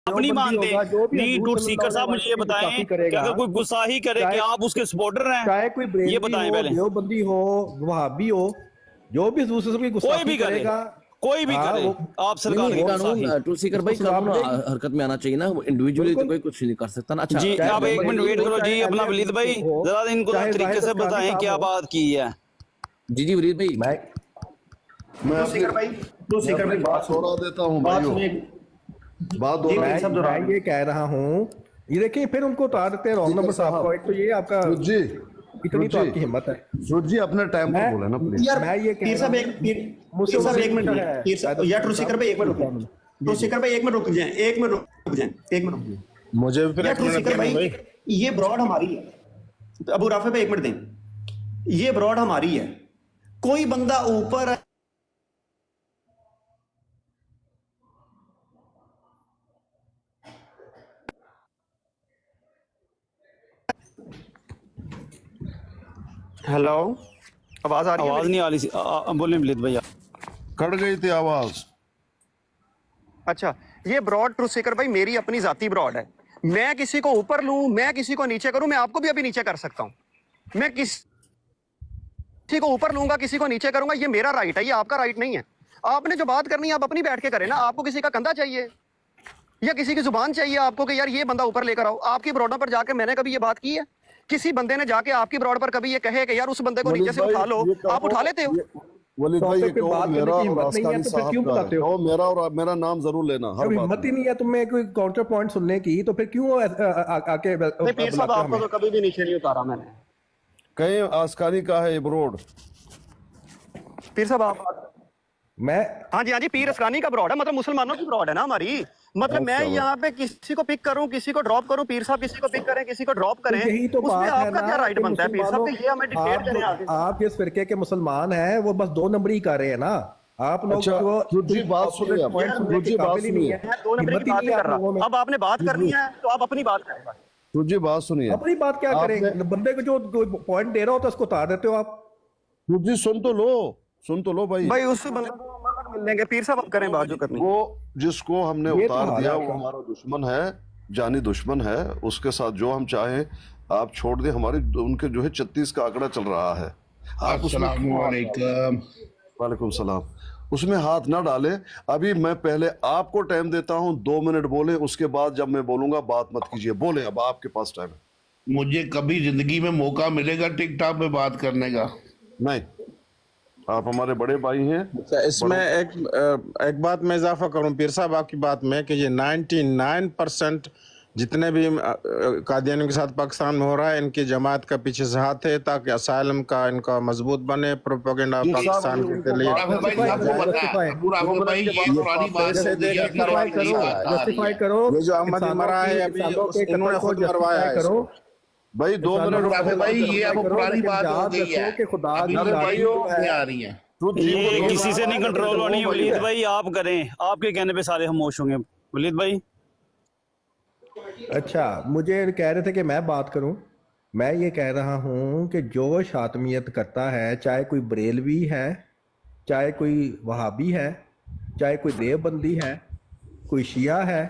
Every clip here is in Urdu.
آپ نہیں مانتے نہیں ٹروتھ سیکر صاحب مجھے یہ بتائیں کہ اگر کوئی غصہ ہی کرے کہ آپ اس کے سپورٹر ہیں چاہے کوئی یہ بریلوی بتائیں ہو پہلے دیوبندی ہو وہابی ہو جو بھی حضور صلی اللہ علیہ وسلم کی کوئی گستاخی بھی کرے کرے گا کوئی بھی کرے آپ سرکار کی گستاخی ٹروتھ سیکر بھائی قانون حرکت میں آنا چاہیے نا انڈیویجولی تو کوئی کچھ نہیں کر سکتا نا. اچھا جی آپ ایک منٹ ویٹ کرو جی اپنا ولید بھائی ہو ذرا ان کو چاہے طریقے زاہد سے اسکانی بتائیں صاحب کیا ہو. بات کی ہے. جی ولید بھائی میں اپنی بات چھوڑا دیتا ہوں بھائیو بات میں یہ کہہ رہا ہوں یہ دیکھیں پھر ان کو اتار دیتے ہیں رانگ نمبر صاحب کو. ایک تو یہ آپ کا اتنی تو آپ کی ہمت ہے. سود جی اپنے ٹائم پر بولے نا پلیز. میں یہ کہہ رہا ہوں ایک منٹ مجھے بھی پھر ایک منٹ دینا بھائی. یہ براڈ ہماری ہے. ابو رافع پہ ایک منٹ دیں. یہ براڈ ہماری ہے. کوئی بندہ اوپر ہیلو آواز آ رہی ہے؟ آواز نہیں آ رہی بولیں ولید بھائی. کٹ گئی تھی آواز. اچھا یہ براڈ ٹروتھ سیکر بھائی میری اپنی ذاتی براڈ ہے. میں کسی کو اوپر لوں میں کسی کو نیچے کروں میں آپ کو بھی ابھی نیچے کر سکتا ہوں. میں کسی کو اوپر لوں گا کسی کو نیچے کروں گا یہ میرا رائٹ ہے یہ آپ کا رائٹ نہیں ہے. آپ نے جو بات کرنی ہے آپ اپنی بیٹھ کے کریں نا. آپ کو کسی کا کندھا چاہیے یا کسی کی زبان چاہیے آپ کو کہ یار یہ بندہ اوپر لے کر آؤ. آپ کی براڈوں پر جا کے میں نے کبھی یہ بات کی ہے؟ کسی بندے نے جا کے آپ کی براڈ پر کبھی یہ کہے کہ یار اس بندے کو نیچے سے اٹھا لو آپ اٹھا لیتے ہو؟ ولید بھائی یہ ٹاپک پہ کہو بات کرنے میرا کی اور ہمت نہیں ہے آسکانی تو پھر صاحب کیوں کا ہے. بتاتے ہو؟ کہو میرا اور میرا نام ضرور لینا ہر جب بات ہمت ہی میں. نہیں ہے تمہیں کوئی کاؤنٹر پوائنٹ سننے کی تو پھر کیوں آ کے پیر صاحب بلاتے آپ کو ہمیں؟ تو کبھی بھی نیچے نہیں اتارا میں نے. کہیں آسکانی کا ہے ابروڈ. پیر صاحب آپ میں ہاں جی پیر اسکانی کا براڈ ہے مطلب مسلمانوں کی براڈ ہے نا ہماری. مطلب میں یہاں پہ کسی کو پک کروں کسی کو ڈراپ کروں پیر صاحب کسی کو پک کریں کسی کو ڈراپ تو کریں یہی تو اس میں بات ہے آپ کا نا کیا رائٹ کہ بنتا ہے پیر صاحب مسلمانوں کہ یہ ہمیں ڈکٹیٹ کریں آگے. آپ جس فرقے کے مسلمان ہیں وہ بس 2 نمبر ہی کر رہے ہیں نا. آپ لوگ اچھا جو جی بات سنیے پوائنٹ سننے آپ کے جی بات قابل ہی نہیں سنیے ہے. میں 2 نمبر ہمت کی ہی بات نہیں نہیں ہے کر آپ لوگوں میں. رہا. اب آپ نے بات کرنی ہے تو آپ اپنی بات کریں. جی بات سنیے اپنی بات کیا آپ کریں نے بندے کو جو پوائنٹ دے رہا ہوتا ہے اس کو اتار دیتے ہو آپ. جی سن تو لو بھائی. بھائی اس بندے کو مل لیں گے پیر صاحب اب کریں بات جو کرنی. وہ جس کو ہم نے یہ تو اتار حال ہے دیا آپ وہ کا. ہمارا دشمن ہے جانی دشمن ہے. اس کے ساتھ جو ہم چاہیں آپ چھوڑ دیں. ہماری ان کے جو ہے 36 کا آنکڑا چل رہا ہے. آپ اس میں السلام علیکم. وعلیکم السلام. اس میں ہاتھ نہ ڈالیں. ابھی میں پہلے آپ کو ٹائم دیتا ہوں 2 منٹ بولیں. اس کے بعد جب میں بولوں گا بات مت کیجیے. بولیں اب آپ کے پاس ٹائم ہے. مجھے کبھی زندگی میں موقع ملے گا ٹک ٹاک پہ بات کرنے کا؟ نہیں آپ ہمارے بڑے بھائی ہیں. اس میں ایک بات میں اضافہ کروں پیر صاحب آپ کی بات میں کہ یہ 99% جتنے بھی قادیانیوں کے ساتھ پاکستان میں ہو رہا ہے ان کی جماعت کا پیچھے سے ہاتھ ہے تاکہ اسائلم کا ان کا مضبوط بنے پروپیگنڈا پاکستان کے لیے. ابو رافع بھائی یہ پرانی بات ہو گئی ہے. ابھی اور نئی بات آ رہی ہے. کرو یہ جو احمدی انسانوں مرا کی ہے ابھی انسانوں کے انہوں نے قتل کو خود مروایا جسٹیفائی ہے اس کرو. کو. بھائی 2 منٹ ابو رافع بھائی یہ اب کرو پرانی لیکن بات ہو یاد گئی ہے. رکھو کہ خدا ابھی کی نئی لاٹھی جو باتیں ہے آ رہی ہیں. یہ کسی سے نہیں کنٹرول ہونی ہے ولید بھائی. آپ کریں آپ کے کہنے پہ سارے خاموش ہوں گے. ولید بھائی اچھا مجھے کہہ رہے تھے کہ میں بات کروں. میں یہ کہہ رہا ہوں کہ جو شاطمیت کرتا ہے چاہے کوئی بریلوی ہے چاہے کوئی وہابی ہے چاہے کوئی دیوبندی ہے کوئی شیعہ ہے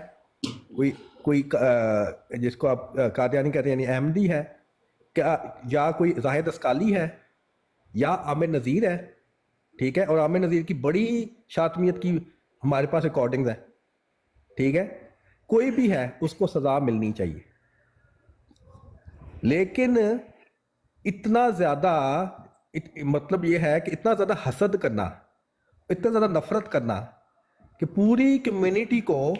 کوئی جس کو آپ قادیانی کہتے ہیں یعنی احمدی ہے یا کوئی زاہد اسکالی ہے یا عامر نذیر ہے. ٹھیک ہے. اور عامر نذیر کی بڑی شاطمیت کی ہمارے پاس ریکارڈنگز ہیں. ٹھیک ہے. کوئی بھی ہے اس کو سزا ملنی چاہیے. لیکن اتنا زیادہ مطلب یہ ہے کہ اتنا زیادہ حسد کرنا اتنا زیادہ نفرت کرنا کہ پوری کمیونٹی کو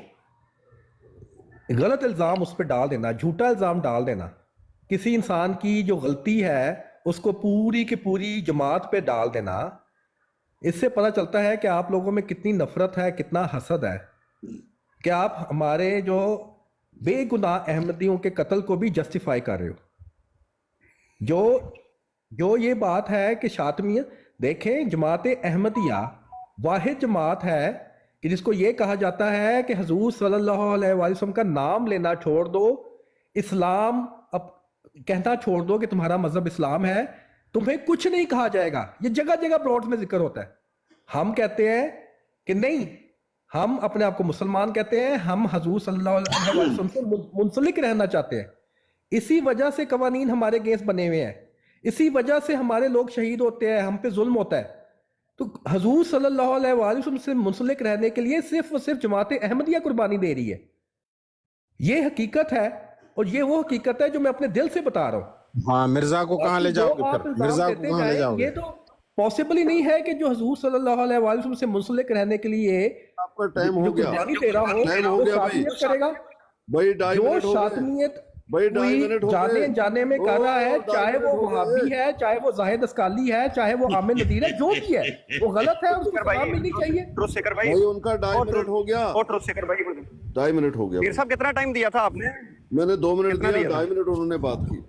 غلط الزام اس پہ ڈال دینا جھوٹا الزام ڈال دینا. کسی انسان کی جو غلطی ہے اس کو پوری کی پوری جماعت پہ ڈال دینا. اس سے پتہ چلتا ہے کہ آپ لوگوں میں کتنی نفرت ہے کتنا حسد ہے کہ آپ ہمارے جو بے گناہ احمدیوں کے قتل کو بھی جسٹیفائی کر رہے ہو. جو یہ بات ہے کہ شاطمیت دیکھیں جماعت احمدیہ واحد جماعت ہے کہ جس کو یہ کہا جاتا ہے کہ حضور صلی اللہ علیہ وآلہ وسلم کا نام لینا چھوڑ دو. اسلام اب کہنا چھوڑ دو کہ تمہارا مذہب اسلام ہے. تمہیں کچھ نہیں کہا جائے گا. یہ جگہ جگہ پلاٹس میں ذکر ہوتا ہے. ہم کہتے ہیں کہ نہیں ہم اپنے آپ کو مسلمان کہتے ہیں, ہم حضور صلی اللہ علیہ وسلم سے منسلک رہنا چاہتے ہیں. اسی وجہ سے قوانین ہمارے اگینسٹ بنے ہوئے ہیں, اسی وجہ سے ہمارے لوگ شہید ہوتے ہیں, ہم پہ ظلم ہوتا ہے. تو حضور صلی اللہ علیہ وسلم سے منسلک رہنے کے لیے صرف اور صرف جماعت احمدیہ قربانی دے رہی ہے. یہ حقیقت ہے, اور یہ وہ حقیقت ہے جو میں اپنے دل سے بتا رہا ہوں. ہاں مرزا کو کہاں لے جاؤ گے پھر؟ مرزا کو کہاں لے جاؤ گے؟ یہ تو پاسبل ہی نہیں ہے کہ جو حضور صلی اللہ علیہ وسلم سے منسلک رہنے کے لیے آپ کا ٹائم ہو گیا, قربانی دے رہا ٹائم ہو ہو گیا وہ بھائی. شاطمیت کرے گا. بھائی 2.5 جو منٹ ہو گئے شاطمیت بھائی, 2.5 منٹ ہو جانے گئے. جانے میں کر رہا ہے, چاہے وہ 2.5 منٹ ہو وہابی گئے. ہے, چاہے وہ زاہد اسکالی ہے, چاہے وہ عامر نذیر ہے, جو بھی ہے وہ غلط ہے, اس کو سزا ملنی چاہیے. ٹروتھ سیکر بھائی, بھائی ان کا 2.5 منٹ ہو گیا, اور ٹروتھ سیکر بھائی 2.5 منٹ ہو گیا. پیر صاحب کتنا ٹائم دیا تھا آپ نے؟ میں نے 2 منٹ کتنا دیا, دیا 2.5 منٹ انہوں نے بات کی.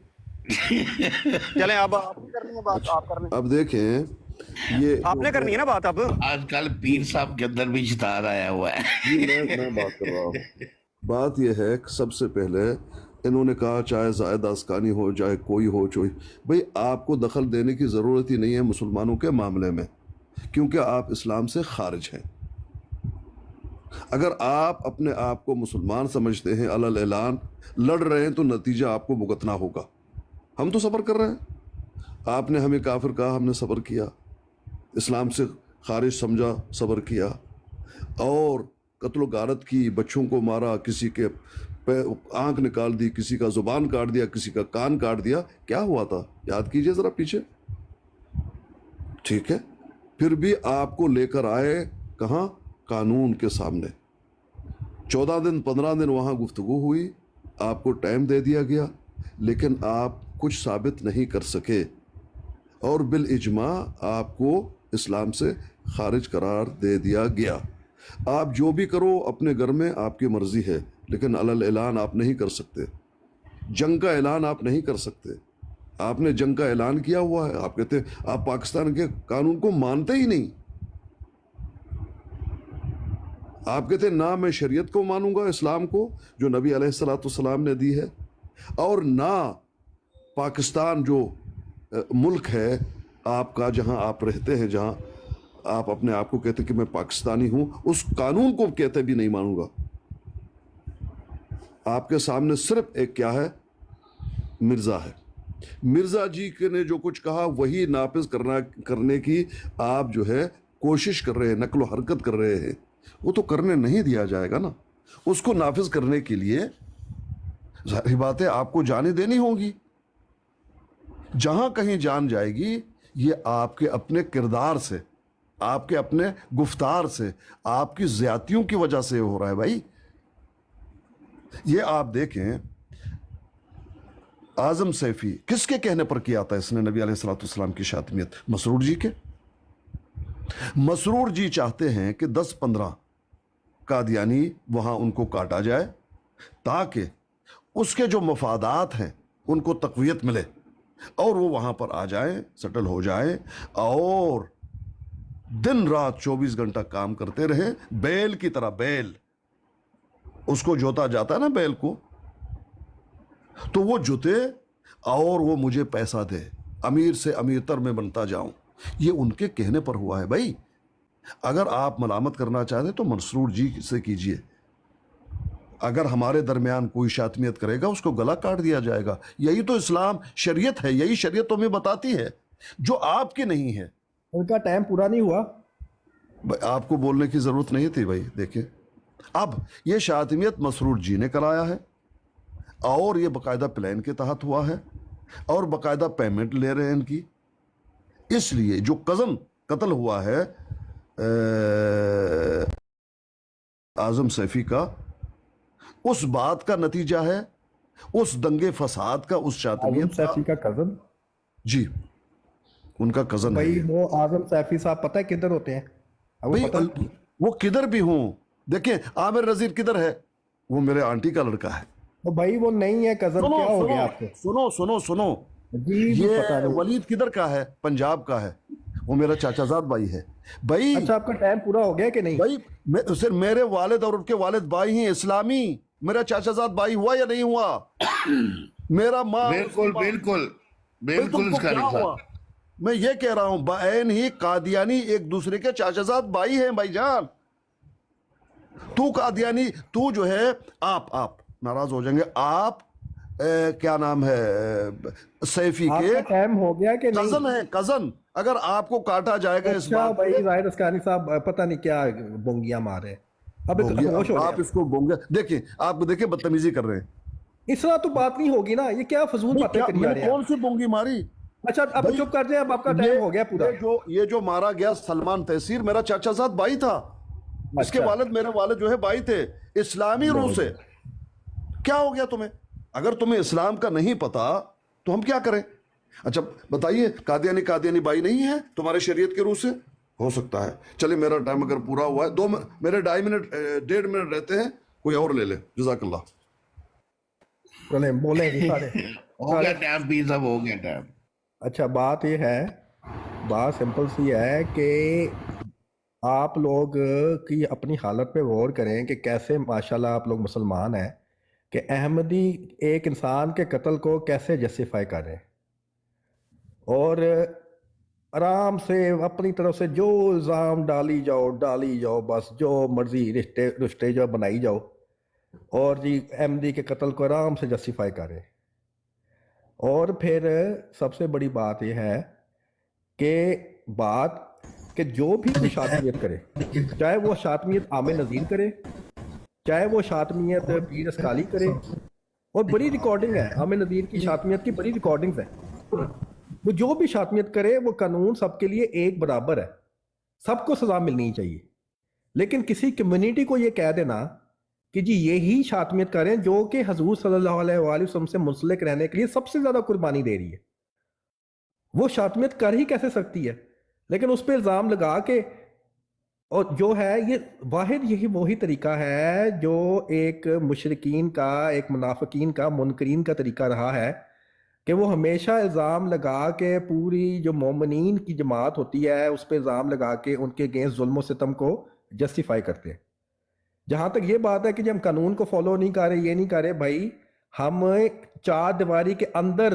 چلیں اب آپ نے کرنی ہے بات, آپ کر لیں. اب دیکھیں یہ آپ نے کرنی ہے نا بات اب. آج کل پیر صاحب کے اندر بھی شیطان آیا ہوا ہے. جی میں بات کر رہا ہوں. بات یہ ہے کہ سب سے پہلے انہوں نے کہا چاہے زائد اسکانی ہو, چاہے کوئی ہو, بھئی آپ کو دخل دینے کی ضرورت ہی نہیں ہے مسلمانوں کے معاملے میں, کیونکہ آپ اسلام سے خارج ہیں. اگر آپ اپنے آپ کو مسلمان سمجھتے ہیں, علی الاعلان لڑ رہے ہیں, تو نتیجہ آپ کو بھگتنا ہوگا. ہم تو صبر کر رہے ہیں, آپ نے ہمیں کافر کہا, ہم نے صبر کیا, اسلام سے خارج سمجھا, صبر کیا, اور قتل و غارت کی, بچوں کو مارا, کسی کے آنکھ نکال دی, کسی کا زبان کاٹ دیا, کسی کا کان کاٹ دیا. کیا ہوا تھا یاد کیجئے ذرا پیچھے. ٹھیک ہے, پھر بھی آپ کو لے کر آئے کہاں؟ قانون کے سامنے. 14 دن 15 دن وہاں گفتگو ہوئی, آپ کو ٹائم دے دیا گیا, لیکن آپ کچھ ثابت نہیں کر سکے, اور بالاجماع آپ کو اسلام سے خارج قرار دے دیا گیا. آپ جو بھی کرو اپنے گھر میں آپ کی مرضی ہے, لیکن علی الاعلان آپ نہیں کر سکتے. جنگ کا اعلان آپ نہیں کر سکتے. آپ نے جنگ کا اعلان کیا ہوا ہے, آپ کہتے ہیں آپ پاکستان کے قانون کو مانتے ہی نہیں. آپ کہتے ہیں نہ میں شریعت کو مانوں گا, اسلام کو جو نبی علیہ الصلوۃ والسلام نے دی ہے, اور نہ پاکستان جو ملک ہے آپ کا, جہاں آپ رہتے ہیں, جہاں آپ اپنے آپ کو کہتے ہیں کہ میں پاکستانی ہوں, اس قانون کو کہتے بھی نہیں مانوں گا. آپ کے سامنے صرف ایک کیا ہے؟ مرزا ہے. مرزا جی نے جو کچھ کہا وہی نافذ کرنے کی آپ جو ہے کوشش کر رہے ہیں, نقل و حرکت کر رہے ہیں. وہ تو کرنے نہیں دیا جائے گا نا. اس کو نافذ کرنے کے لیے ظاہری بات ہے آپ کو جانیں دینی ہوگی. جہاں کہیں جان جائے گی یہ آپ کے اپنے کردار سے, آپ کے اپنے گفتار سے, آپ کی زیادتیوں کی وجہ سے ہو رہا ہے. بھائی یہ آپ دیکھیں, اعظم سیفی کس کے کہنے پر کیا تھا اس نے نبی علیہ الصلوۃ والسلام کی شاتمیت؟ مسرور جی کے. مسرور جی چاہتے ہیں کہ 10-15 قادیانی وہاں ان کو کاٹا جائے, تاکہ اس کے جو مفادات ہیں ان کو تقویت ملے, اور وہ وہاں پر آ جائیں, سیٹل ہو جائیں, اور دن رات 24 گھنٹہ کام کرتے رہیں, بیل کی طرح. بیل اس کو جوتا جاتا ہے نا, بیل کو, تو وہ جوتے, اور وہ مجھے پیسہ دے, امیر سے امیر تر میں بنتا جاؤں. یہ ان کے کہنے پر ہوا ہے. بھائی اگر آپ ملامت کرنا چاہتے تو مسرور جی سے کیجئے. اگر ہمارے درمیان کوئی شاتمیت کرے گا اس کو گلا کاٹ دیا جائے گا. یہی تو اسلام شریعت ہے, یہی شریعت تمہیں بتاتی ہے, جو آپ کی نہیں ہے. ان کا ٹائم پورا نہیں ہوا. آپ کو بولنے کی ضرورت نہیں تھی. بھائی دیکھیں, اب یہ شاتمیت مسرور جی نے کرایا ہے, اور یہ باقاعدہ پلان کے تحت ہوا ہے, اور باقاعدہ پیمنٹ لے رہے ہیں ان کی. اس لیے جو کزن قتل ہوا ہے اعظم سیفی کا, اس بات کا نتیجہ ہے, اس دنگے فساد کا, اس شاتمیت سیفی کا کزن. جی ان کا کزن ہے. بھائی وہ اعظم سیفی صاحب پتہ ہے کدھر ہوتے ہیں؟ وہ کدھر بھی ہوں, دیکھیں عامر نذیر کدھر ہے, وہ میرے آنٹی کا لڑکا ہے. بھائی وہ نہیں ہے کزن. کیا ہو گیا آپ کو؟ سنو یہ ولید کدھر کا ہے؟ پنجاب کا ہے, وہ میرا چاچا زاد بھائی ہے. بھائی اچھا آپ کا ٹائم پورا ہو گیا کہ نہیں؟ بھائی صرف میرے والد اور ان کے والد بھائی ہیں اسلامی. میرا چاچا زاد بھائی ہوا یا نہیں ہوا؟ میرا ماں بالکل میں یہ کہہ رہا ہوں, بعین ہی قادیانی ایک دوسرے کے چاچا زاد بھائی ہیں. بھائی جان تو قادیانی، تو جو ہے آپ ناراض ہو جائیں گے، آپ کیا نام ہے سیفی آپ کے کا ٹائم ہو گیا کہ نہیں؟ کزن ہے، کزن. اگر آپ کو کاٹا جائے گا اس اچھا بات بھائی پہ، ظاہر اسکانی صاحب پتہ نہیں کیا بونگیاں مارے، اب بونگے، خاموش ہو آپ گیا. اس کو بونگے دیکھیں، آپ کو دیکھیں بدتمیزی کر رہے ہیں. اس طرح تو بات نہیں ہوگی نا، یہ کیا فضول باتیں کری میں جا نے رہے ہیں. کون سی بونگی ماری؟ اچھا اب بھائی، چپ کر جائیں، اب آپ کا ٹائم ہو گیا پورا. یہ جو مارا گیا سلمان تحصیر میرا چاچا زاد بھائی تھا. اس کے اچھا. والد، میرے والد جو ہے بھائی تھے، اسلامی روح سے. کیا ہو گیا تمہیں؟ اگر تمہیں اسلام کا نہیں پتا تو ہم کیا کریں؟ اچھا بتائیے، قادیانی بھائی نہیں ہے تمہارے شریعت کے روح سے؟ ہو سکتا ہے. چلے میرا ٹائم اگر پورا ہوا ہے، میرے 1.5 منٹ رہتے ہیں، کوئی اور لے لے. جزاک اللہ. چلیں بولیں جی سارے. ہو گیا ٹائم، پیر صاحب ہو گیا ٹائم. اچھا بات یہ ہے، بات سمپل سی ہے کہ آپ لوگ کی اپنی حالت پہ غور کریں کہ کیسے ماشاءاللہ آپ لوگ مسلمان ہیں کہ احمدی ایک انسان کے قتل کو کیسے جسٹیفائی کر رہے ہیں، اور آرام سے اپنی طرف سے جو الزام ڈالی جاؤ بس جو مرضی رشتے جو بنائی جاؤ، اور جی احمدی کے قتل کو آرام سے جسٹیفائی کر رہے ہیں. اور پھر سب سے بڑی بات یہ ہے کہ جو بھی کوئی شاطمیت کرے، چاہے وہ شاطمیت عامر نذیر کرے، چاہے وہ شاطمیت پیر اسکالی کرے، اور بڑی ریکارڈنگ ہے عامر نذیر کی شاطمیت کی، بڑی ریکارڈنگز ہیں. وہ جو بھی شاطمیت کرے، وہ قانون سب کے لیے ایک برابر ہے، سب کو سزا ملنی چاہیے. لیکن کسی کمیونٹی کو یہ کہہ دینا کہ جی یہی شاطمیت کریں جو کہ حضور صلی اللہ علیہ وآلہ وسلم سے منسلک رہنے کے لیے سب سے زیادہ قربانی دے رہی ہے، وہ شاطمیت کر ہی کیسے سکتی ہے؟ لیکن اس پہ الزام لگا کے، اور جو ہے یہ واحد یہی وہی طریقہ ہے جو ایک مشرکین کا، ایک منافقین کا، منکرین کا طریقہ رہا ہے کہ وہ ہمیشہ الزام لگا کے پوری جو مومنین کی جماعت ہوتی ہے اس پہ الزام لگا کے ان کے اگینسٹ ظلم و ستم کو جسٹیفائی کرتے ہیں. جہاں تک یہ بات ہے کہ جب ہم قانون کو فالو نہیں کر رہے، یہ نہیں کر رہے، بھائی ہم 4 دیواری کے اندر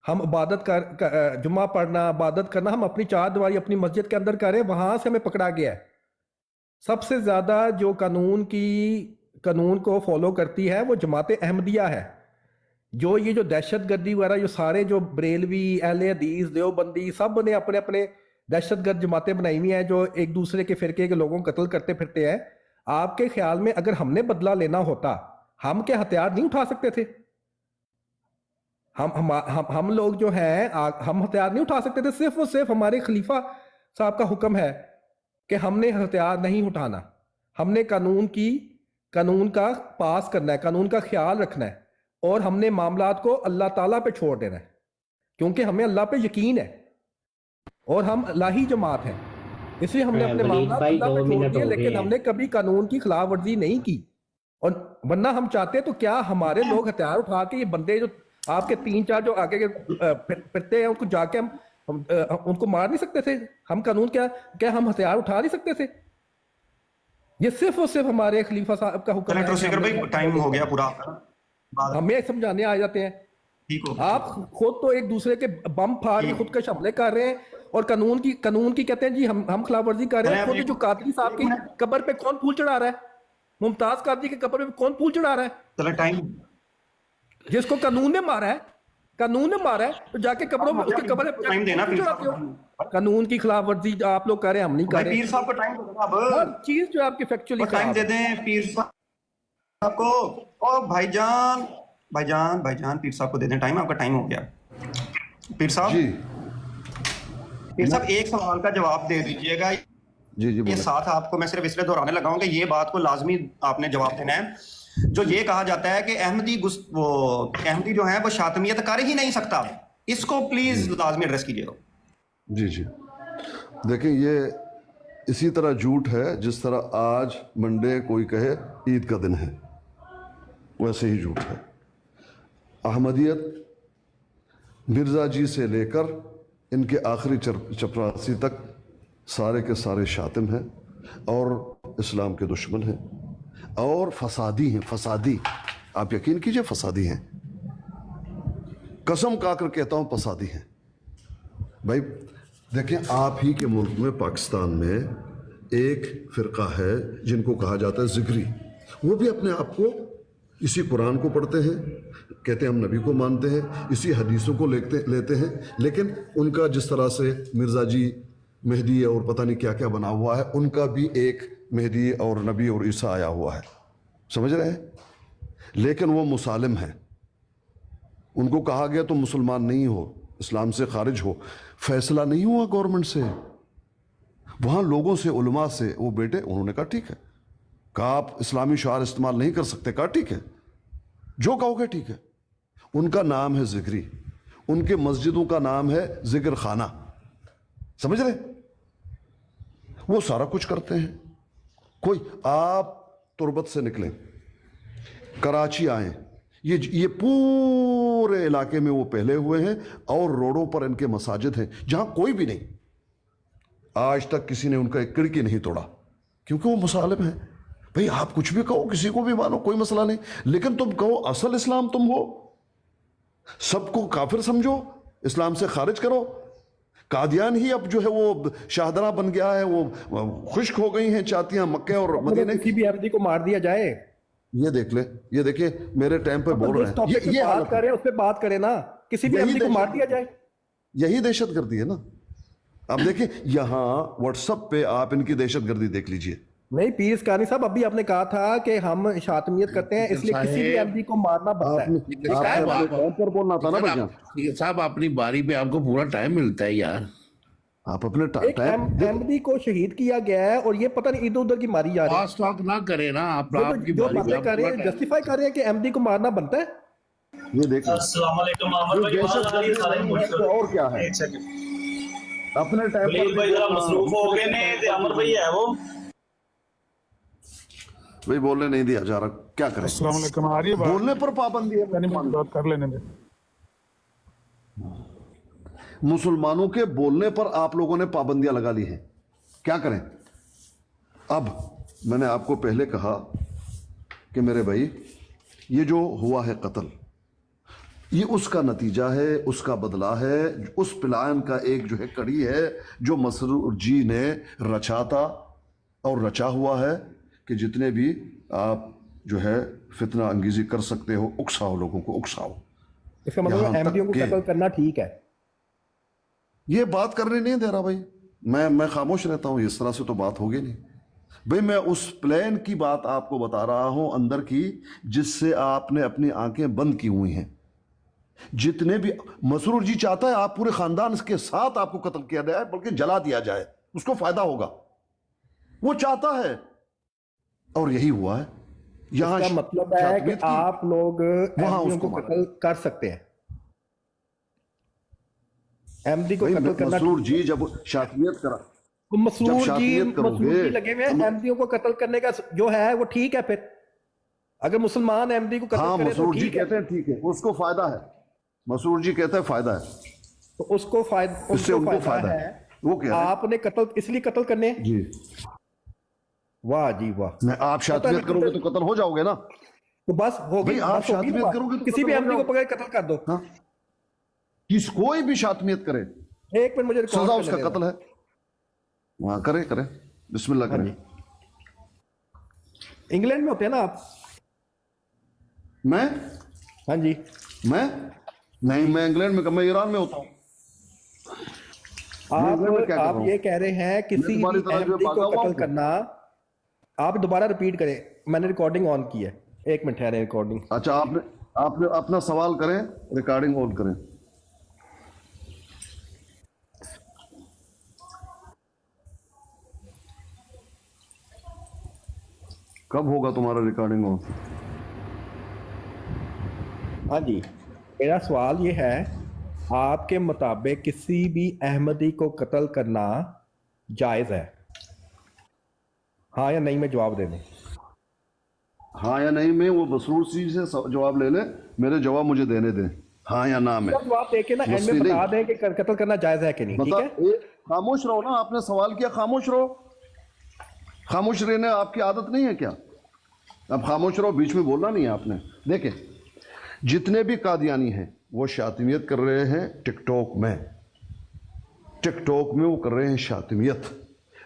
ہم عبادت جمعہ پڑھنا، عبادت کرنا، ہم اپنی 4 دیواری اپنی مسجد کے اندر کریں، وہاں سے ہمیں پکڑا گیا ہے. سب سے زیادہ جو قانون کو فالو کرتی ہے وہ جماعت احمدیہ ہے. جو یہ جو دہشت گردی وغیرہ، جو سارے جو بریلوی، اہل حدیث، دیوبندی، سب نے اپنے اپنے دہشت گرد جماعتیں بنائی ہوئی ہیں جو ایک دوسرے کے فرقے کے لوگوں کو قتل کرتے پھرتے ہیں. آپ کے خیال میں اگر ہم نے بدلہ لینا ہوتا، ہم کیا ہتھیار نہیں اٹھا سکتے تھے؟ ہم لوگ جو ہیں ہم ہتھیار نہیں اٹھا سکتے تھے؟ صرف اور صرف ہمارے خلیفہ صاحب کا حکم ہے کہ ہم نے ہتھیار نہیں اٹھانا، ہم نے قانون کا پاس کرنا ہے، قانون کا خیال رکھنا ہے، اور ہم نے معاملات کو اللہ تعالیٰ پہ چھوڑ دینا ہے، کیونکہ ہمیں اللہ پہ یقین ہے اور ہم الہی جماعت ہیں، اس لیے ہم نے اپنے معاملات اللہ پہ چھوڑ دیے. لیکن ہم نے کبھی قانون کی خلاف ورزی نہیں کی، اور ورنہ ہم چاہتے تو کیا ہمارے لوگ ہتھیار اٹھا کے، یہ بندے جو آپ کے 3-4 جو آگے پھرتے ہیں ان کو جا کے ہم ان کو مار نہیں سکتے تھے؟ ہم قانون کیا ہم ہتھیار اٹھا نہیں سکتے تھے؟ یہ صرف اور صرف ہمارے خلیفہ صاحب کا حکم ہے. ٹائم ہو گیا پورا، ہمیں سمجھانے آ جاتے ہیں. آپ خود تو ایک دوسرے کے بم پھاڑ کے خودکش حملے کر رہے ہیں، اور قانون کی کہتے ہیں جی ہم خلاف ورزی کر رہے ہیں. خود جو قادری صاحب کی قبر پہ کون پھول چڑھا رہا ہے؟ ممتاز قادری کی قبر پہ کون پھول چڑھا رہا ہے؟ چلے ٹائم، جس کو قانون نے مارا ہے تو جا کے قبروں میں اس کی قبر پہ ٹائم دینا کیوں چڑھاتے ہو؟ قانون کی خلاف ورزی آپ لوگ کر رہے ہیں، ہم نہیں کر رہے. پیر صاحب کو ٹائم دے دو اب، ہر چیز جو آپ کی فیکچولی ٹائم دے دیں پیر صاحب کو. اور بھائی جان پیر صاحب کو دے دیں ٹائم، آپ کا ٹائم ہو گیا. پیر صاحب، جی پیر صاحب ایک سوال کا جواب دے دیجئے گا. جی یہ ساتھ آپ کو میں صرف اس لیے دہرانے لگا ہوں کہ یہ بات کو لازمی آپ نے جواب دینا ہے. جو یہ کہا جاتا ہے کہ احمدی جو ہے وہ شاطمیت کر ہی نہیں سکتا، اس کو پلیز لازمی ایڈریس کیجیے گا. جی دیکھیں، یہ اسی طرح جھوٹ ہے جس طرح آج منڈے کوئی کہے عید کا دن ہے، ویسے ہی جھوٹ ہے. احمدیت مرزا جی سے لے کر ان کے آخری چپراسی تک سارے کے سارے شاطم ہیں اور اسلام کے دشمن ہیں اور فسادی ہیں. فسادی، آپ یقین کیجئے فسادی ہیں، قسم کھا کر کہتا ہوں فسادی ہیں. بھائی دیکھیں، آپ ہی کے ملک میں، پاکستان میں ایک فرقہ ہے جن کو کہا جاتا ہے ذکری، وہ بھی اپنے آپ کو اسی قرآن کو پڑھتے ہیں، کہتے ہیں ہم نبی کو مانتے ہیں، اسی حدیثوں کو لیتے ہیں، لیکن ان کا جس طرح سے مرزا جی مہدی اور پتہ نہیں کیا کیا بنا ہوا ہے، ان کا بھی ایک مہدی اور نبی اور عیسیٰ آیا ہوا ہے، سمجھ رہے ہیں؟ لیکن وہ مسالم ہیں، ان کو کہا گیا تو مسلمان نہیں ہو، اسلام سے خارج ہو، فیصلہ نہیں ہوا گورنمنٹ سے، وہاں لوگوں سے، علماء سے، وہ بیٹے انہوں نے کہا ٹھیک ہے، کہا آپ اسلامی شعار استعمال نہیں کر سکتے، کہا ٹھیک ہے، جو کہو گے ٹھیک ہے۔ ان کا نام ہے ذکری، ان کے مسجدوں کا نام ہے ذکر خانہ، سمجھ رہے؟ وہ سارا کچھ کرتے ہیں۔ کوئی آپ تربت سے نکلیں، کراچی آئیں، یہ پورے علاقے میں وہ پھیلے ہوئے ہیں، اور روڈوں پر ان کے مساجد ہیں جہاں کوئی بھی نہیں، آج تک کسی نے ان کا ایک کڑکی نہیں توڑا، کیونکہ وہ مسالم ہیں۔ بھئی آپ کچھ بھی کہو، کسی کو بھی مانو، کوئی مسئلہ نہیں، لیکن تم کہو اصل اسلام تم ہو، سب کو کافر سمجھو، اسلام سے خارج کرو۔ قادیان ہی اب جو ہے وہ شاہدرہ بن گیا ہے، وہ خشک ہو گئی ہیں چاتیاں مکہ اور مدینے۔ کسی بھی احمدی کو مار دیا جائے، یہ دیکھ لیں، یہ دیکھیں میرے ٹائم پہ بول رہے ہیں، یہ بات کریں، اس پہ بات کریں نا، کسی بھی احمدی کو مار دیا جائے، یہی دہشت گردی ہے نا۔ اب دیکھیں یہاں واٹس ایپ پہ آپ ان کی دہشت گردی دیکھ لیجئے۔ نہیں پیر اسکانی صاحب، ابھی آپ نے کہا تھا کہ ہم شاطمیت کرتے ہیں، اس لیے کسی بھی احمدی کو مارنا بنتا ہے۔ بولنا تھا نا بھیا صاحب اپنی باری پہ آپ کو پورا ٹائم ملتا ہے یار، آپ اپنے ایک احمدی کو شہید کیا گیا ہے اور یہ پتہ نہیں ادھر ادھر کی ماری جا رہی فاسٹ ٹاک نہ کرے نا آپ کی جو باری پہ باتیں کر رہے ہیں، جسٹیفائی کر رہے ہیں کہ احمدی کو مارنا بنتا ہے۔ یہ دیکھیں السلام علیکم عامر بھائی، آواز آ رہی ہے سارے مجھ اور کیا ہے، ایک سیکنڈ اپنے ٹائم ولید بھائی ذرا مصروف ہو گئے نے تے عامر بھائی ہے وہ بھائی بولنے نہیں دیا جا رہا، کیا کریں؟ السلام علیکم، آ رہی ہے بات؟ بولنے پر پابندی ہے، بات کر لینے دیں۔ مسلمانوں کے بولنے پر آپ لوگوں نے پابندیاں لگا لی ہیں، کیا کریں؟ اب میں نے آپ کو پہلے کہا کہ میرے بھائی یہ جو ہوا ہے قتل، یہ اس کا نتیجہ ہے، اس کا بدلہ ہے، اس پلان کا ایک جو ہے کڑی ہے جو مسرور جی نے رچا تھا اور رچا ہوا ہے کہ جتنے بھی آپ جو ہے فتنہ انگیزی کر سکتے ہو، اکساؤ، لوگوں کو اکساؤ۔ اس کا مطلب احمدیوں کو قتل کرنا ٹھیک ہے، یہ بات کرنے نہیں دے رہا بھائی، میں خاموش رہتا ہوں، اس طرح سے تو بات ہوگی نہیں بھائی۔ میں اس پلان کی بات آپ کو بتا رہا ہوں اندر کی، جس سے آپ نے اپنی آنکھیں بند کی ہوئی ہیں۔ جتنے بھی مسرور جی چاہتا ہے آپ پورے خاندان کے ساتھ آپ کو قتل کیا جائے، بلکہ جلا دیا جائے، اس کو فائدہ ہوگا، وہ چاہتا ہے، اور یہی ہوا ہے۔ یہاں اس کا مطلب ہے کہ آپ لوگ احمدیوں کو قتل کر سکتے ہیں، احمدی کو قتل کرنا۔ مسرور جی جب شاطمیت کرا، مسرور جی لگے ہوئے احمدیوں کو قتل کرنے کا جو ہے وہ ٹھیک ہے، پھر اگر مسلمان احمدی کو قتل کرے تو مسرور جی ٹھیک ہے، کہتے ہیں ٹھیک ہے، اس کو فائدہ ہے، مسرور جی کہتے ہیں فائدہ ہے، تو اس کو فائدہ ہے، وہ کیا ہے؟ آپ نے قتل اس لیے قتل کرنے۔ جی واہ جی واہ، میں آپ شاطمیت کرو گے تو قتل ہو جاؤ گے نا، تو بس ہو گئی، آپ شاطمیت کرو گے تو کسی بھی احمدی کو پکڑ قتل کر دو، کوئی بھی شاطمیت کرے، ایک منٹ مجھے سزا اس کا قتل ہے، وہاں کرے بسم اللہ کرے۔ انگلینڈ میں ہوتے ہیں نا آپ؟ میں ہاں جی، میں نہیں، میں انگلینڈ میں، میں ایران میں ہوتا ہوں۔ آپ یہ کہہ رہے ہیں کسی بھی احمدی کو قتل کرنا، آپ دوبارہ ریپیٹ کریں، میں نے ریکارڈنگ آن کی ہے، ایک منٹ ٹھہرے ریکارڈنگ۔ اچھا آپ نے اپنا سوال کریں، ریکارڈنگ آن کریں۔ کب ہوگا تمہارا ریکارڈنگ آن؟ ہاں جی، میرا سوال یہ ہے، آپ کے مطابق کسی بھی احمدی کو قتل کرنا جائز ہے؟ ہاں یا نہیں میں جواب دے دیں؟ ہاں یا نہیں میں وہ مسرور سی سے جواب لے لیں، میرے جواب مجھے دینے دیں، ہاں یا نہ میں جواب دے کے نا اینڈ میں بتا دیں کہ قتل کرنا جائز ہے کہ نہیں، ٹھیک ہے؟ خاموش رہو نا، آپ نے سوال کیا، خاموش رہو، خاموش رہنے آپ کی عادت نہیں ہے کیا؟ اب خاموش رہو، بیچ میں بولنا نہیں ہے آپ نے۔ دیکھیں جتنے بھی قادیانی ہیں وہ شاطمیت کر رہے ہیں ٹک ٹاک میں وہ کر رہے ہیں شاطمیت،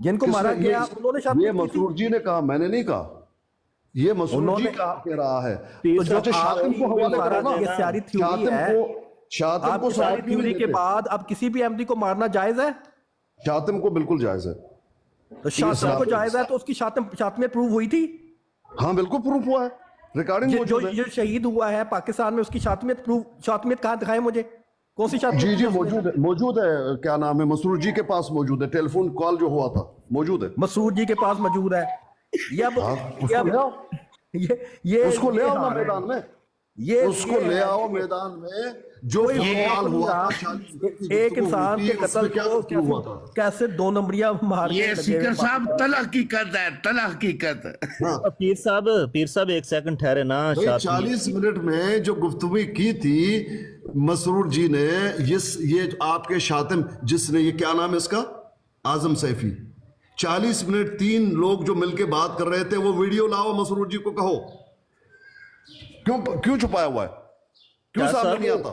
جن کو کس مارا نے؟ گیا انہوں نے یہ شاتمیت کی تھی. مسرور جی نے کہا، میں نے نہیں کہا. یہ مسرور انہوں جی نے کہہ رہا ہے. تو جو اچھا، شاطم کو حوالے کرو نا. یہ ساری تھیوری ہے. شاطم آپ کو کی ساری ساتھ کیوں تھیوری نہیں کے لیتے؟ بعد اب کسی بھی احمدی کو مارنا جائز ہے؟ شاطم کو بالکل جائز ہے. تو شاطم کو جائز ہے تو اس کی شاتمیت پروو ہوئی تھی. ہاں بالکل پروف ہوا ہے، ریکارڈنگ جو موجود ہے. جو شہید ہوا ہے پاکستان میں اس کی شاتمیت کہاں دکھائے مجھے؟ کون سی شاتمیت؟ جی موجود ہے. کیا نام ہے، مسرور جی کے پاس موجود ہے. ٹیلی فون کال جو ہوا تھا موجود ہے. مسعود جی کے پاس موجود ہے. اس کو لے آؤ نا میدان میں. اس کو لے آؤ میدان میں. جو کال ہوا تھا ایک انسان کے قتل کو کیسے 2 نمبریاں مار کے یہ سپیکر صاحب تل حقیقت ہے، تل حقیقت. پیر صاحب ایک سیکنڈ ٹھہرے نا. 40 منٹ میں جو گفتگو کی تھی مسرور جی نے، یہ آپ کے شاطم جس نے، یہ کیا نام ہے اس کا، اعظم سیفی، 40 منٹ 3 لوگ جو مل کے بات کر رہے تھے، وہ ویڈیو لاؤ مسرور جی کو کہو. کیوں چھپایا ہوا ہے؟ کیوں سامنے نہیں آتا؟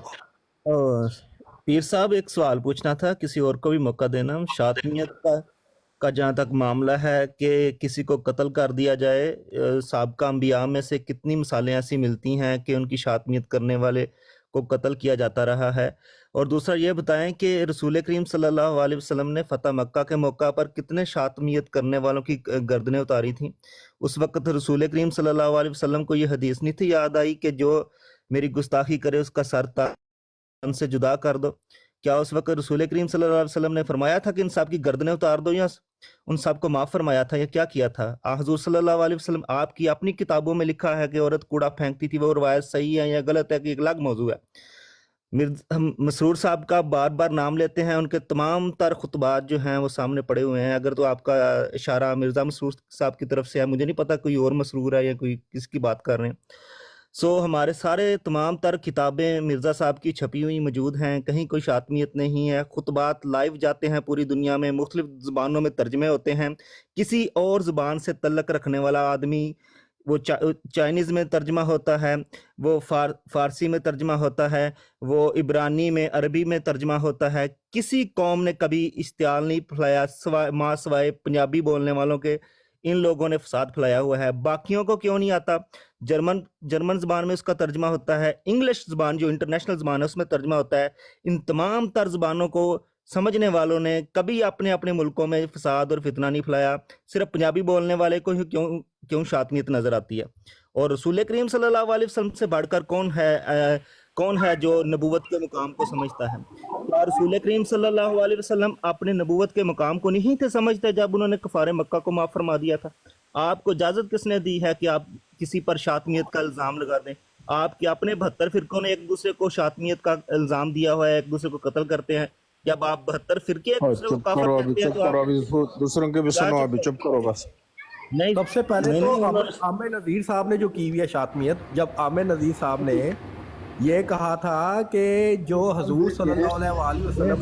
پیر صاحب ایک سوال پوچھنا تھا، کسی اور کو بھی موقع دینا. شاطمیت کا جہاں تک معاملہ ہے کہ کسی کو قتل کر دیا جائے، سابقہ انبیاء میں سے کتنی مثالیں ایسی ملتی ہیں کہ ان کی شاطمیت کرنے والے کو قتل کیا جاتا رہا ہے؟ اور دوسرا یہ بتائیں کہ رسول کریم صلی اللہ علیہ وسلم نے فتح مکہ کے موقع پر کتنے شاطمیت کرنے والوں کی گردنیں اتاری تھیں؟ اس وقت رسول کریم صلی اللہ علیہ وسلم کو یہ حدیث نہیں تھی یاد آئی کہ جو میری گستاخی کرے اس کا سر تن سے جدا کر دو؟ کیا اس وقت رسول کریم صلی اللہ علیہ وسلم نے فرمایا تھا کہ ان سب کی گردنیں اتار دو، یا ان سب کو معاف فرمایا تھا، یا کیا کیا تھا؟ حضور صلی اللہ علیہ وسلم آپ کی اپنی کتابوں میں لکھا ہے کہ عورت کوڑا پھینکتی تھی، وہ روایت صحیح ہے یا غلط ہے کہ ایک الگ موضوع ہے. ہم مسرور صاحب کا بار بار نام لیتے ہیں، ان کے تمام تر خطبات جو ہیں وہ سامنے پڑے ہوئے ہیں. اگر تو آپ کا اشارہ مرزا مسرور صاحب کی طرف سے ہے، مجھے نہیں پتا کوئی اور مسرور ہے یا کوئی کس کی بات کر رہے ہیں. ہمارے سارے تمام تر کتابیں مرزا صاحب کی چھپی ہوئی موجود ہیں، کہیں کوئی شاطمیت نہیں ہے. خطبات لائیو جاتے ہیں پوری دنیا میں، مختلف زبانوں میں ترجمے ہوتے ہیں. کسی اور زبان سے تعلق رکھنے والا آدمی، وہ چائنیز میں ترجمہ ہوتا ہے، وہ فارسی میں ترجمہ ہوتا ہے، وہ عبرانی میں، عربی میں ترجمہ ہوتا ہے. کسی قوم نے کبھی اشتعال نہیں پھیلایا سوائے پنجابی بولنے والوں کے. ان لوگوں نے فساد پھیلایا ہوا ہے. باقیوں کو کیوں نہیں آتا؟ جرمن زبان میں اس کا ترجمہ ہوتا ہے، انگلش زبان جو انٹرنیشنل زبان ہے اس میں ترجمہ ہوتا ہے. ان تمام تر زبانوں کو سمجھنے والوں نے کبھی اپنے اپنے ملکوں میں فساد اور فتنہ نہیں پھیلایا. صرف پنجابی بولنے والے کو ہی کیوں شاطمیت نظر آتی ہے؟ اور رسول کریم صلی اللہ علیہ وسلم سے بڑھ کر کون ہے جو نبوت کے مقام کو سمجھتا ہے؟ کیا رسول کریم صلی اللہ علیہ وسلم اپنے نبوت کے مقام کو نہیں تھے سمجھتے جب انہوں نے کفار مکہ کو معاف فرما دیا تھا؟ آپ کو اجازت کس نے دی ہے کہ آپ کسی پر شاطمیت کا الزام لگا دیں؟ آپ کے اپنے 72 فرقوں نے ایک دوسرے کو شاطمیت کا الزام دیا ہوا ہے، ایک دوسرے کو قتل کرتے ہیں. جب آپ 72 فرقے ایک دوسرے کو کافر کہتے ہیں تو آپ دوسروں کے بھی سنو، ابھی چپ کرو بس. نہیں. سب سے پہلے تو عامر نذیر صاحب نے جو کی ہوئی ہے شاطمیت، جب عامر نذیر صاحب نے یہ کہا تھا کہ جو حضور صلی اللہ علیہ وسلم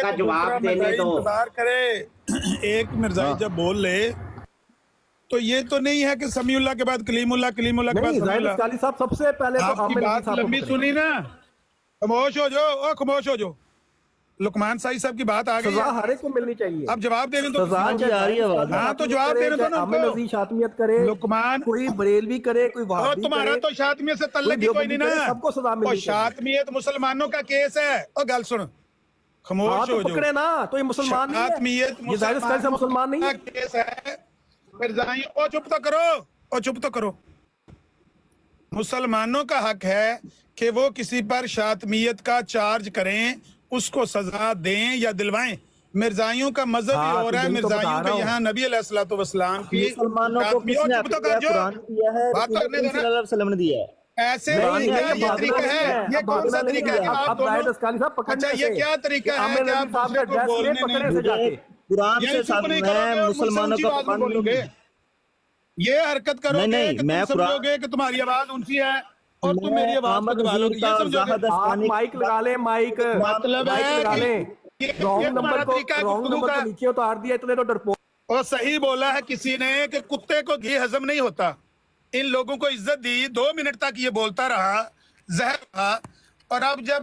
کا جواب دینے دو. انتظار کرے ایک مرزائی جب بول لے تو یہ تو نہیں ہے کہ سمیع اللہ کے بعد کلیم اللہ، کلیم اللہ کے بعد سمیع اللہ. اسکالی صاحب سب سے پہلے تو آپ کی بات لمبی سنی نا، خاموش ہو جو، خاموش ہو جو. لقمان صاحب کی بات آ گئی، سزا ہر ایک کو ملنی چاہیے. اب جواب دینے تو سزا آ رہی ہے. ہاں تو جواب دینے تو نا عامر نذیر شاطمیت کرے، لقمان، کوئی بریلوی کرے، کوئی وہابی کرے، تمہارا تو شاطمیت سے تعلق ہی کوئی نہیں نا. سب کو سزا ملنی چاہیے. شاطمیت مسلمانوں کا کیس ہے. اور گل سن، خاموش ہو جو. پکڑے نا تو یہ مسلمان نہیں ہے، شاطمیت یہ ظاہر اسکالی صاحب مسلمان نہیں ہے. کیس ہے مرزائی. او چپ تو کرو، او چپ تو کرو. مسلمانوں کا حق ہے کہ وہ کسی پر شاطمیت کا چارج کریں، اس کو سزا دیں یا دلوائیں. مرزائیوں کا مذہب ہی ہو رہا ہے، مرزائیوں کے یہاں نبی علیہ الصلوۃ والسلام کی مسلمانوں کو کس نے قرآن دیا ہے؟ رسول کریم صلی اللہ علیہ وسلم نے دیا ہے. ایسے یہ طریقہ ہے، یہ کون سا طریقہ ہے کہ آپ دونوں، اچھا یہ کیا طریقہ ہے کہ آپ دوسرے کو بولنے نہیں، قرآن سے چپ نہیں کرو گے، مسلمانوں کو بولو گے، یہ حرکت کرو گے کہ تم سمجھو گے کہ تمہاری آواز اونچی ہے اور تم میری آواز کو دبا لو گے، یہ سمجھو گے. آپ مائک لگا لیں، مائک مطلب ہے رونگ نمبر کو نیچے اتار دیا اتنے تو ڈرپوک. اور صحیح بولا ہے کسی نے کہ کتے کو گھی ہضم نہیں ہوتا. ان لوگوں کو عزت دی، 2 منٹ تک یہ بولتا رہا، زہر رہا، اور اب جب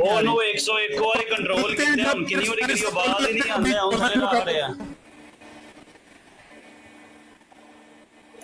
ਉਹ ਨੂੰ 101 ਵਾਰੀ ਕੰਟਰੋਲ ਕੀਤੇ ਹੁਣ ਕਿੰਨੀ ਵਾਰੀ ਆਵਾਜ਼ ਹੀ ਨਹੀਂ ਆਉਂਦੀ, ਹੁਣ ਸਾਰੇ ਕਰ ਰਹੇ ਆ।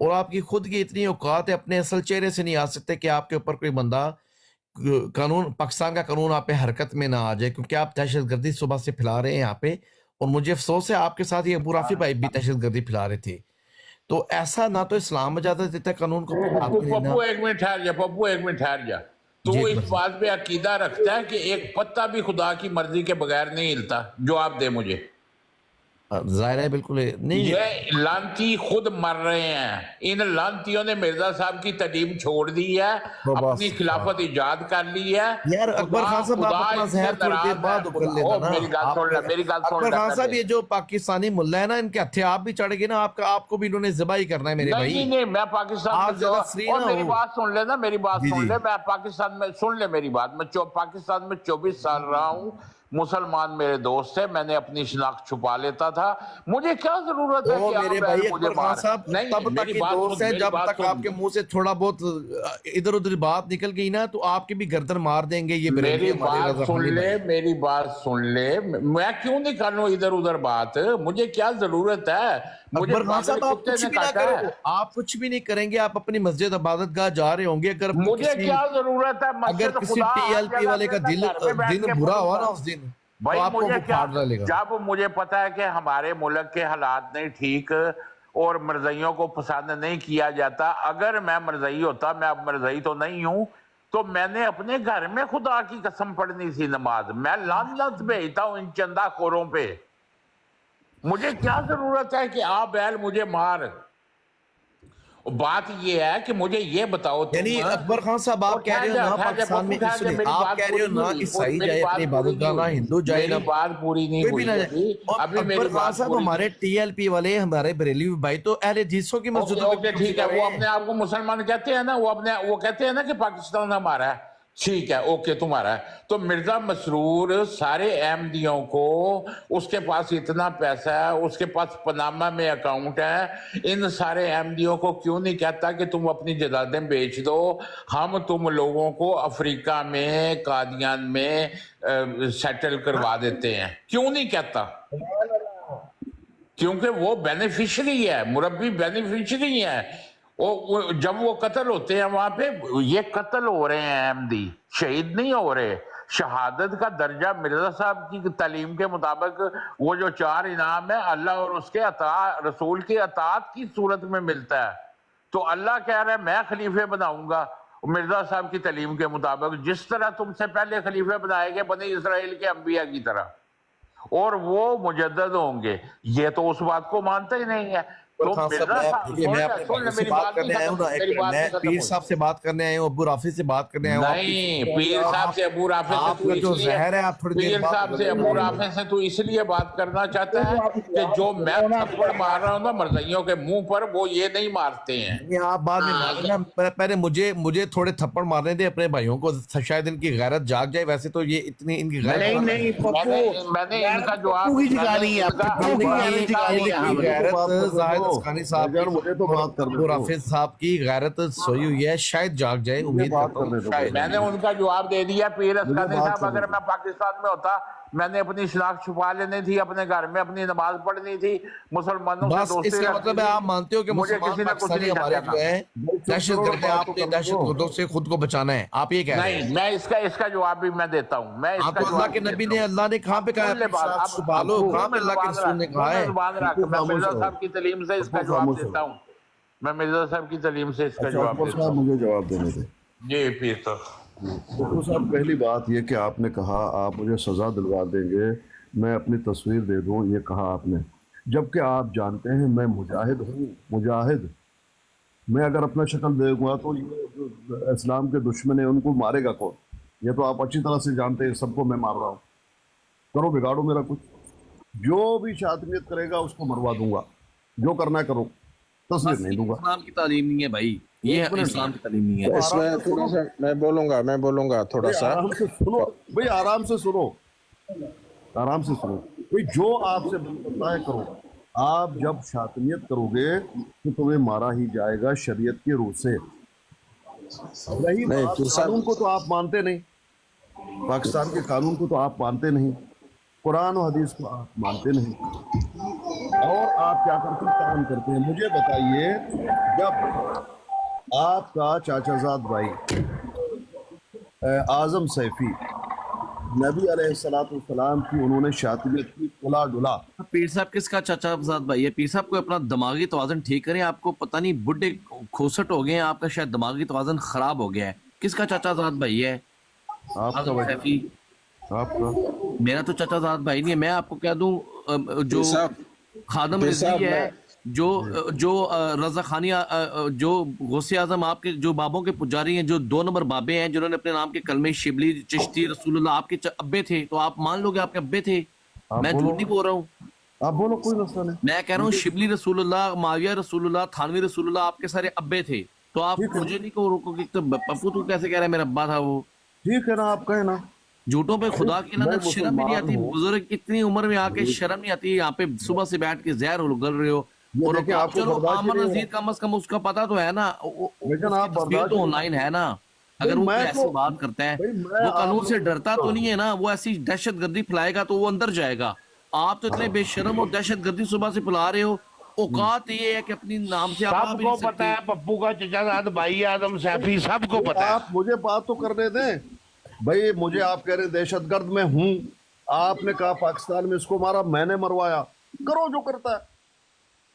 اور آپ کی خود کی اتنی اوقات ہے اپنے اصل چہرے سے نہیں آ سکتے کہ آپ کے اوپر کوئی بندہ قانون، پاکستان کا قانون آپ پہ حرکت میں نہ آ جائے، کیونکہ آپ دہشت گردی صبح سے پھیلا رہے ہیں یہاں پہ. اور مجھے افسوس ہے آپ کے ساتھ یہ ابو رافی بھائی بھی دہشت گردی پھیلا رہے تھے. تو ایسا نہ تو اسلام اجازت دیتا ہے قانون کو. پپو ایک منٹ ٹھہر جا، پپو ایک منٹ ٹھہر جا. تو اس بات پہ عقیدہ رکھتا ہے کہ ایک پتا بھی خدا کی مرضی کے بغیر نہیں ہلتا. جواب دے مجھے. ظاہر ہے بالکل نہیں. یہ لانتی خود مر رہے ہیں. ان لانتیوں نے مرزا صاحب کی تعلیم چھوڑ دی ہے، اپنی خلافت ایجاد کر لی ہے. یار اکبر خان صاحب آپ اپنا زہر تھوڑی دیر بعد اکل لینا نا. میری گل سن لے، میری گل سن لے. اکبر خان صاحب یہ جو پاکستانی ملا ہے نا، ان کے ہتھے آپ بھی چڑھ گئے نا، آپ کو بھی انہوں نے ذبح ہی کرنا ہے میرے بھائی. نہیں میں پاکستان میں، میری بات سن لے نا، میری بات سن لے. میں پاکستان میں، سن لے میری بات، میں پاکستان میں 24 سال رہا ہوں. مسلمان میرے دوست تھے، میں نے اپنی شناخت چھپا لیتا تھا. مجھے کیا ضرورت ہے کہ میرے بھائی اکبر خان صاحب تب تک کے دوست ہیں جب تک آپ کے منہ سے تھوڑا بہت ادھر ادھر بات نکل گئی نا تو آپ کی بھی گردن مار دیں گے. یہ میری بات سن لے، میری بات سن لے. میں کیوں نہیں کر لوں ادھر ادھر بات؟ مجھے کیا ضرورت ہے؟ اکبر خان صاحب آپ کچھ بھی نہ کریں، آپ کچھ بھی نہیں کریں گے. آپ اپنی مسجد عبادت گاہ جا رہے ہوں گے. اگر مجھے کیا ضرورت ہے؟ اگر کسی ٹی ایل پی والے کا دن برا ہوا نا اس دن، بھائی مجھے کیا، جب مجھے پتا ہے کہ ہمارے ملک کے حالات نہیں ٹھیک اور مرزائیوں کو پسند نہیں کیا جاتا. اگر میں مرزائی ہوتا، میں اب مرزائی تو نہیں ہوں، تو میں نے اپنے گھر میں خدا کی قسم پڑھنی تھی نماز. میں لعنت بھیجتا ہوں ان چندہ خوروں پہ. مجھے کیا ضرورت ہے کہ آپ بیل مجھے مار؟ بات یہ ہے کہ مجھے یہ بتاؤ، یعنی اکبر خان صاحب آپ کہہ رہے ہو نا پاکستان میں آپ کہہ رہے ہو نا عیسائی جائے اپنی عبادت گاہ، نہ ہندو جائے، نہ بات پوری نہیں ہوئی. اکبر خان صاحب ہمارے ٹی ایل پی والے، ہمارے بریلوی بھائی تو اہل حدیثوں کی مسجدوں میں ٹھیک ہے، وہ اپنے آپ کو مسلمان کہتے ہیں نا، وہ کہتے ہیں نا کہ پاکستان ہمارا ہے. ٹھیک ہے، اوکے تمہارا ہے. تو مرزا مسرور سارے احمدیوں کو، اس کے پاس اتنا پیسہ ہے، اس کے پاس پاناما میں اکاؤنٹ ہے، ان سارے احمدیوں کو کیوں نہیں کہتا کہ تم اپنی جائیدادیں بیچ دو، ہم تم لوگوں کو افریقہ میں، قادیان میں سیٹل کروا دیتے ہیں؟ کیوں نہیں کہتا؟ کیونکہ وہ بینیفیشری ہے، مربی بینیفیشری ہے. جب وہ قتل ہوتے ہیں وہاں پہ، یہ قتل ہو رہے ہیں احمدی، شہید نہیں ہو رہے. شہادت کا درجہ مرزا صاحب کی تعلیم کے مطابق وہ جو 4 انعام ہے اللہ اور اس کے رسول کی اطاعت کی صورت میں ملتا ہے. تو اللہ کہہ رہا ہے میں خلیفے بناؤں گا مرزا صاحب کی تعلیم کے مطابق، جس طرح تم سے پہلے خلیفے بنائے گئے بنی اسرائیل کے انبیاء کی طرح، اور وہ مجدد ہوں گے. یہ تو اس بات کو مانتا ہی نہیں ہے. میں پیر صاحب سے بات کرنے آئے ہوں، ابو رافی سے بات کرنے آئے ہوں. نہیں، پیر صاحب سے ابو رافی سے تو اس لیے بات کرنا چاہتا ہے کہ جو میں تھپڑ مار رہا ہوں نا مرزائیوں کے منہ پر، وہ یہ نہیں مارتے ہیں. آپ بعد میں مارنا، پہلے مجھے تھوڑے تھپڑ مارنے دے اپنے بھائیوں کو، شاید ان کی غیرت جاگ جائے. ویسے تو یہ اتنی ان کی غیرت میں نے ان کا جواب اسقانی صاحب رافظ صاحب کی غیرت سوئی ہوئی ہے، شاید جاگ جائے. امید کرتا ہوں. میں نے ان کا جواب دے دیا. پیر اسقانی صاحب، اگر میں پاکستان میں ہوتا، میں نے اپنی شناخت چھپا لینی تھی، اپنے گھر میں اپنی نماز پڑھنی تھی، مسلمانوں سے دوستی. اس کا مطلب ہے آپ مانتے ہو کہ مسلمان پاکستانی ہمارے جو ہیں دہشت گرد ہیں، آپ نے دہشت گردوں سے خود کو بچانا ہے، آپ یہ کہہ رہے ہیں؟ نہیں، میں اس کا جواب بھی میں دیتا ہوں. میں اللہ کے نبی نے، اللہ نے کہاں پہ کہا ہے چھپا لو؟ کہاں پہ اللہ کے رسول نے کہا ہے؟ میں مرزا صاحب کی تعلیم سے اس کا جواب دیتا ہوں. میں مرزا صاحب کی تعلیم سے اس کا جواب دیتا ہوں. مجھے جواب دینے دیں. جی پیر صاحب. ڈاکٹر صاحب، پہلی بات یہ کہ آپ نے کہا آپ مجھے سزا دلوا دیں گے، میں اپنی تصویر دے دوں، یہ کہا آپ نے، جبکہ آپ جانتے ہیں میں مجاہد ہوں. مجاہد میں اگر اپنا شکل دے گا تو یہ اسلام کے دشمن ہیں، ان کو مارے گا کون؟ یہ تو آپ اچھی طرح سے جانتے ہیں. سب کو میں مار رہا ہوں. کرو بگاڑو میرا کچھ. جو بھی شاطمیت کرے گا اس کو مروا دوں گا. جو کرنا ہے کرو، تصویر نہیں دوں گا. اسلام کی تعلیم نہیں ہے بھائی، یہ اسلام کی تعلیم نہیں ہے. اس میں تھوڑا سا میں بولوں گا تھوڑا سا. آرام سے سنو بھائی، آرام سے سنو، آرام سے سنو بھائی. جو آپ سے بنتا ہے کرو. آپ جب شاطمیت کرو گے تو تمہیں مارا ہی جائے گا شریعت کے روح سے. رہی بات قانون کو تو آپ مانتے نہیں، پاکستان کے قانون کو تو آپ مانتے نہیں، قرآن و حدیث کو آپ مانتے نہیں. اور آپ کیا کرتے ہیں؟ کام کرتے ہیں. مجھے بتائیے، جب آپ کا چاچا زاد بھائی اعظم سیفی نبی علیہ السلام کی انہوں نے شاطبیت کی کلا ڈلا. پیر صاحب کس کا چچا زاد بھائی ہے؟ پیر صاحب کو اپنا دماغی توازن ٹھیک کریں. آپ کو پتہ نہیں بڈھے کھوسٹ ہو گئے ہیں، آپ کا شاید دماغی توازن خراب ہو گیا ہے. کس کا چچا زاد بھائی ہے؟ آپ کا اعظم بھائی، سیفی. آپ کا میرا تو چچا زاد بھائی نہیں ہے. میں آپ کو کہہ دوں جو خادم رضوی ہے، جو رضا خانی، جو غوث اعظم آپ کے جو بابوں کے پجاری ہیں، جو 2 نمبر بابے ہیں، جنہوں نے اپنے نام کے کلمے شبلی چشتی رسول اللہ آپ کے ابے تھے، تو آپ مان لو گے آپ کے ابے تھے. میں جھوٹ نہیں بول رہا ہوں. آپ بولو، کوئی مسئلہ نہیں. میں کہہ رہا ہوں شبلی رسول اللہ، معاویہ رسول اللہ، تھانوی رسول اللہ آپ کے سارے ابے تھے. تو آپ مجھے نہیں کہ پپو تو کیسے کہہ رہے ہیں میرا ابا تھا وہ؟ ٹھیک ہے نا، آپ کہیں نا. جھوٹوں پہ خدا کی لعنت. شرم بھی نہیں آتی. مسلمان ہوں. بزرگ اتنی عمر میں آ کے شرم نہیں آتی. یہاں پہ صبح سے بیٹھ کے زہر اگل رہے ہو. اور آپ کو چلو برداشت عامر نہیں ہو نذیر کم از کم اس کا پتا تو ہے نا، لیکن آپ تصویر تو آن لائن ہے نا. اگر وہ ایسی بات کرتا ہے، وہ قانون سے ڈرتا تو نہیں ہے نا. وہ ایسی دہشت گردی پھیلائے گا تو وہ اندر جائے گا. آپ تو اتنے بے شرم اور دہشت گردی صبح سے پھیلا رہے ہو. اوقات یہ ہے کہ اپنی نام سے آپ سب کو پتا ہے پپو کا چچا زاد بھائی اعظم سیفی، سب کو پتا ہے. آپ مجھے بات تو کرنے دیں بھائی. مجھے آپ کہہ رہے دہشت گرد میں ہوں. آپ نے کہا پاکستان میں اس کو مارا، میں نے مروایا. کرو جو کرتا ہے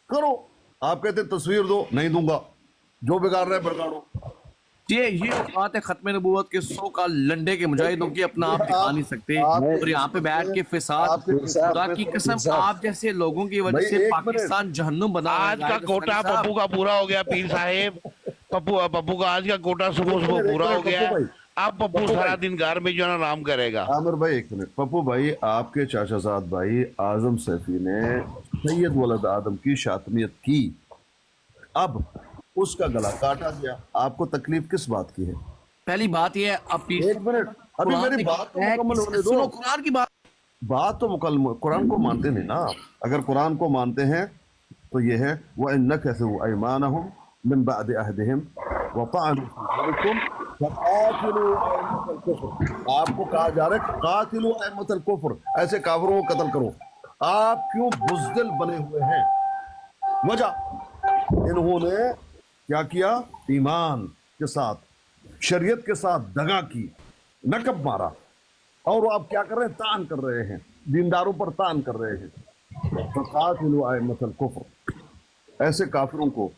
کرو. آپ کہتے تصویر دو، نہیں دوں گا. جو بگاڑ رہے بگاڑو. یہ اوقات ہے ختم نبوت کے 100 کا لنڈے کے مجاہدوں کی اپنا آپ دکھا نہیں سکتے. اور یہاں پہ بیٹھ کے فساد، خدا کی قسم آپ جیسے لوگوں کی وجہ سے پاکستان جہنم بنا رہا ہے. آج کا کوٹا پپو کا پورا ہو گیا پیر صاحب. پپو کا آج کا کوٹا صبح پورا ہو گیا. اب پپو سارا دن گھر میں جو ہے نا آرام کرے گا. عامر بھائی ایک منٹ. پپو بھائی، آپ کے چاچا زاد بھائی اعظم سیفی نے سید ولد آدم کی شاطمیت کی. اب اس کا گلا کاٹا گیا. آپ کو تکلیف کس بات کی ہے؟ پہلی بات یہ ہے، اب ایک منٹ، ابھی میری بات تو مکمل ہونے دو. قرآن کی بات تو مکمل. قرآن کو مانتے نہیں نا. اگر قرآن کو مانتے ہیں تو یہ ہے وَإِنَّكَثُوا أَيْمَانَهُمْ مِنْ بَعْدِ عَهْدِهِمْ وَطَعَنُوا فِي دِينِكُمْ فَقَاتِلُوا أَئِمَّةَ الْكُفْرِ. آپ کو کہا جا رہا ہے قاتلوا أئمة الكفر، ایسے کافروں کو قتل کرو. آپ کیوں بزدل بنے ہوئے ہیں؟ وجہ انہوں نے کیا کیا؟ ایمان کے ساتھ، شریعت کے ساتھ دغا کی، نقب مارا. اور وہ آپ کیا کر رہے ہیں؟ تان کر رہے ہیں، دینداروں پر تان کر رہے ہیں. فقاتلوا أئمة الكفر، ایسے کافروں کو،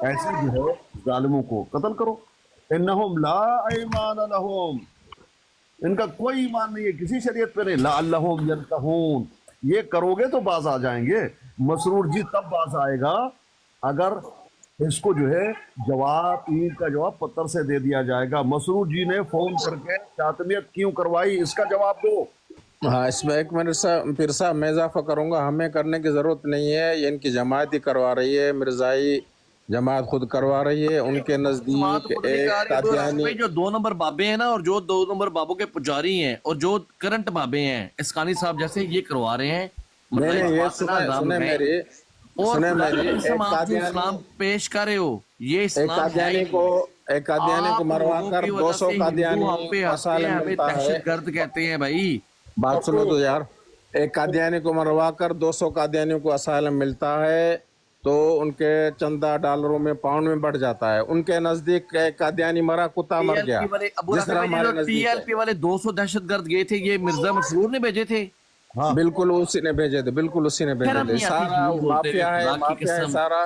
ایسے جو ہے ظالموں کو قتل کرو. انہم لا ایمان لہم، ان کا کوئی ایمان نہیں ہے کسی شریعت پہ نہیں. لعلہم ینتہون، یہ کرو گے تو باز آ جائیں گے. مسرور جی تب باز آئے گا اگر اس کو جو ہے جواب، عید کا جواب پتھر سے دے دیا جائے گا. مسرور جی نے فون کر کے شاطمیت کیوں کروائی، اس کا جواب دو. ہاں، اس میں ایک منٹ پیر صاحب میں اضافہ کروں گا. ہمیں کرنے کی ضرورت نہیں ہے، یہ ان کی جماعت ہی کروا رہی ہے. مرزائی جماعت خود کروا رہی ہے. ان کے نزدیک ایک قادیانی جو 2 نمبر بابے ہیں نا، اور جو 2 نمبر بابوں کے پجاری ہیں، اور جو کرنٹ بابے ہیں اسکانی صاحب جیسے، یہ کروا رہے ہیں. نہیں، یہ سنیں میری، سنیں میری. ایک قادیانی اسلام پیش کر رہے ہو، یہ اسلام ایک قادیانی کو مروا کر 200 قادیانی اسالم ملتا ہے. دہشت گرد کہتے ہیں بھائی. بات سنو تو یار. ایک قادیانی کو مروا کر 200 قادیانیوں کو اسالم ملتا ہے تو ان کے چندہ ڈالروں میں پاؤنڈ میں بڑھ جاتا ہے. ان کے نزدیک ایک قادیانی مرا، کتا مر گیا. جس طرح ہمارے نزدیک پی ایل پی والے 200 دہشت گرد گئے تھے، یہ مرزا مسرور نے بھیجے تھے. بالکل اسی نے بھیجے تھے، بالکل اسی نے بھیجے تھے. سارا مافیا ہے، مافیا ہے، سارا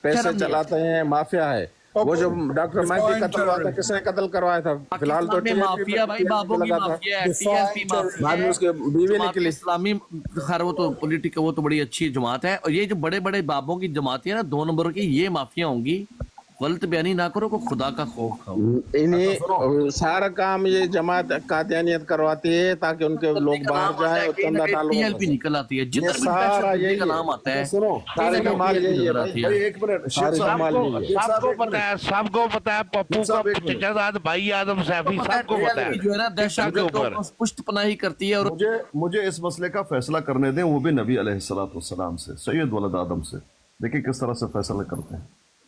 پیسے چلاتے ہیں، مافیا ہے. وہ جو ڈاکٹر مہدی قتل ہوا تھا، کس نے قتل کروایا تھا؟ فی الحال تو مافیا بھائی، بابوں کی مافیا ہے، ٹی ایل پی بعد میں اس کے بیوی نکلی. اسلامی خیر وہ تو پولیٹیکل، وہ تو بڑی اچھی جماعت ہے. اور یہ جو بڑے بڑے بابوں کی جماعتیں ہیں نا 2 نمبر کی، یہ مافیا ہوں گی. غلط بیانی نہ کرو، کو خدا کا خوف کھاؤ. انہیں سارا کام یہ جماعت قادیانیت کرواتی ہے تاکہ ان کے لوگ باہر جائیں اور چندہ ڈالو. ٹی ایل پی نکل آتی ہے، جتنا بھی دہشت گردی کا نام آتا ہے سارے کمال یہی ہے. ایک منٹ. سب کو پتا ہے، سب کو پتا ہے پپو کا چچا زاد بھائی اعظم سیفی، سب کو پتا ہے جو ہے نا دہشت گردوں کو پشت پناہی کرتی ہے. اور مجھے اس مسئلے کا فیصلہ کرنے دیں، وہ بھی نبی علیہ السلام سے، سید ولد آدم سے. دیکھیں کس طرح سے فیصلہ کرتے ہیں.